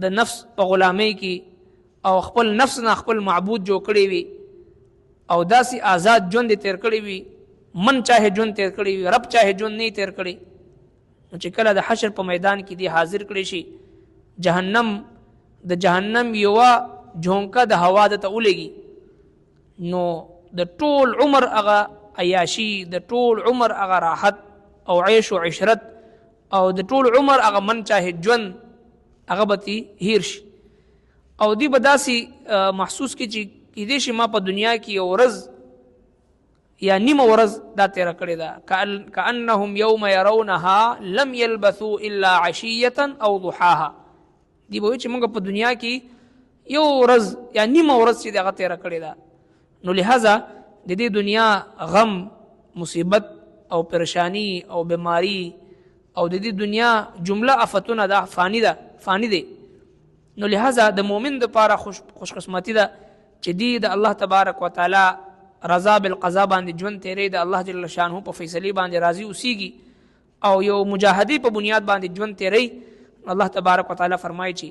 د نفس په غلامۍ کې او خپل نفس نه خپل معبود جوړ کړی وي او داسې آزاد ژوند تیر کړی وي، من چاہے ژوند تیر کړی وي، رب چاہے ژوند نه تیر کړی. نو چې کله د حشر په میدان کې دی حاضر کړی شي، د جهنم یوه جھونکه د هوا د ته ولګي، نو د ټول عمر هغه عیاشي، د ټول عمر هغه راحت او عیش و عشرت او د ټول عمر هغه من چاہے ژوند هغه به تی هیر شي. او دی به داسې محسوس کړي چې کیدای شي ما په دنیا کې یو ورځ یا نیمه ورځ دا تیره کړې ده، کأنهم یوم یرونها لم یلبثوا الا عشیة او ضحاها. دی به وایي چې موږ په دنیا کې یو ورځ یا نیمه ورځ چې دغه تیره کړې ده. نو لہذا د دې دنیا غم، مصیبت او پریشانی او بیماری او د دې دنیا جمله آفتونه دا فانی دی. نو لہذا د مؤمن دپاره خوش قسمتی ده چې دی د الله تبارک وتعالی رضا بالقضا باندې ژوند تیری، د الله جل شانه په فیصلې باندې راضي اوسیږي او یو مجاهدی په بنیاد باندې ژوند تیری. الله تبارک وتعالی فرمایي چې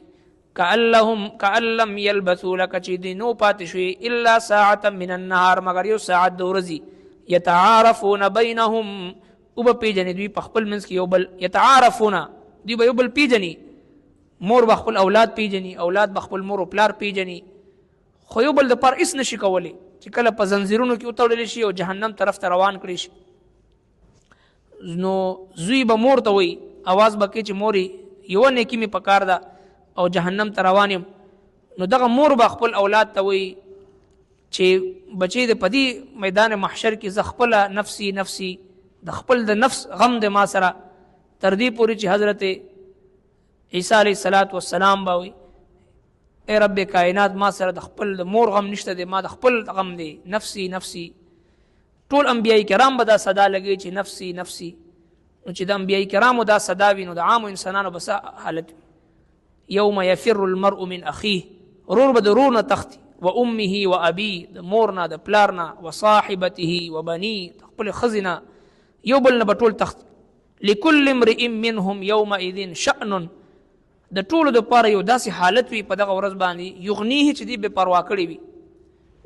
کأن لم یلبثوا لکه چې دی نو پاتې شوي الا ساعة من النهار مگر یو ساعت د ورځې، یتعارفون بینهم او به پیژني دوی په خپل منځ کې یو بل، یتعارفون دوی به یو بل پیژني، مور به خپل اولاد پیژني، اولاد به خپل مور او پلار پیژني، خو یو بل د پاره هېڅ نشي کولی. چې کله په زنځیرونو کې وتړلی شي او جهنم طرف ته روان کړی شي، نو زوی به مور ته وایي، اواز به کوي چې مورې یوه نیکي مې پکار ده او جهنم ته روان یم. نو دغه مور به خپل اولاد ته وایي چې بچی د په دې میدان محشر کې زه خپله نفسي نفسي د خپل د نفس غم د ما سره، تر دې پورې چې حضرت عیسی علیه الصلاة والسلام به وایي اے رب کائنات ما سره د خپل د مور غم نشته دی، ما د خپل غم دی، نفسي نفسي. ټول انبیای کرام به دا صدا لګوي چې نفسي نفسي. نو چې د انبیای کرامو دا صدا وي نو د عامو انسانانو به څه حالت وي؟ یوم یفر المرء من اخیه، ورور به د ورور نه تښتي، و امه و ابي، د مور نه د پلار نه، و صاحبته و بني، د خپل ښځې نه، یو بل نه به ټول تښتي. لکل امرئ منهم یومئذ شأن، د ټولو دپاره یو داسې حالت وي په دغه ورځ باندې یغنیه چې دی بې پروا کړې وي.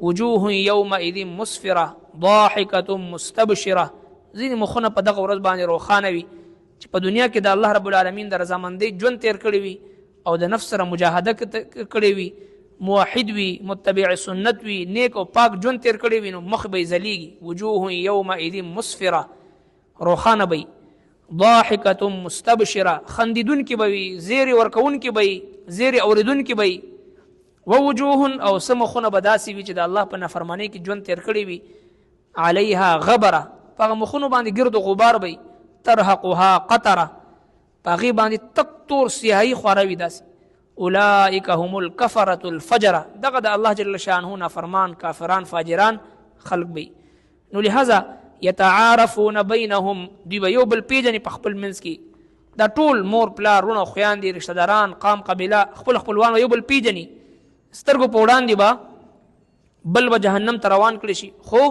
وجوه یومئذ مسفره ضاحکة مستبشره، ځینې مخونه په دغه ورځ باندې روښانه وي چې په دنیا کې د الله رب العالمین د رضامندۍ ژوند تیر کړی وي او د نفس سره مجاهده کړی وي، موحد وي، متبع سنت وي، نیک او پاک ژوند تیر کړی وي، نو مخ به یې ځلیږي. وجوه یومئذ مسفره، روښانه به ضاحکة مستبشره، خندیدونکې به وي، زیرې ورکوونکې به وي، زیرې اورېدونکې به وي. ووجوه او څه مخونه به داسې وي چې د الله په نافرمانۍ کې ژوند تیر کړی وي، علیها غبره، په هغه مخونو باندې ګرد و غبار به وي، ترحقها قطره، په هغې باندې تک تور سیاهي خواره وي داسې. اولئک هم الکفرة الفجره، دغه د الله جل شانه نافرمان کافران فاجران خلق به. نو لہذا یتعارفون بینهم، دوی به یو بل پیژني په خپل منځ کې، دا ټول مور پلار رونه خویندې رشته داران قام قبیله خپل خپلوان به یو بل پیژني. سترګو په وړاندې به بل به جهنم ته روان کړي شي، خو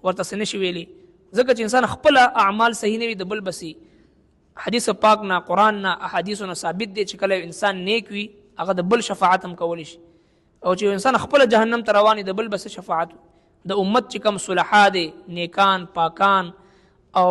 ورته څه نشي ویلی، ځکه چې انسان خپله اعمال صحیح نه وي د بل بسي. حدیث پاک نه، قرآن نه، احادیثو نه ثابت دی چې کله انسان نیک وي هغه د بل شفاعت هم کولی شي، او چې انسان خپله جهنم ته روان وي د بل بس شفاعت. د امت چې کوم صلحا دی، نیکان پاکان او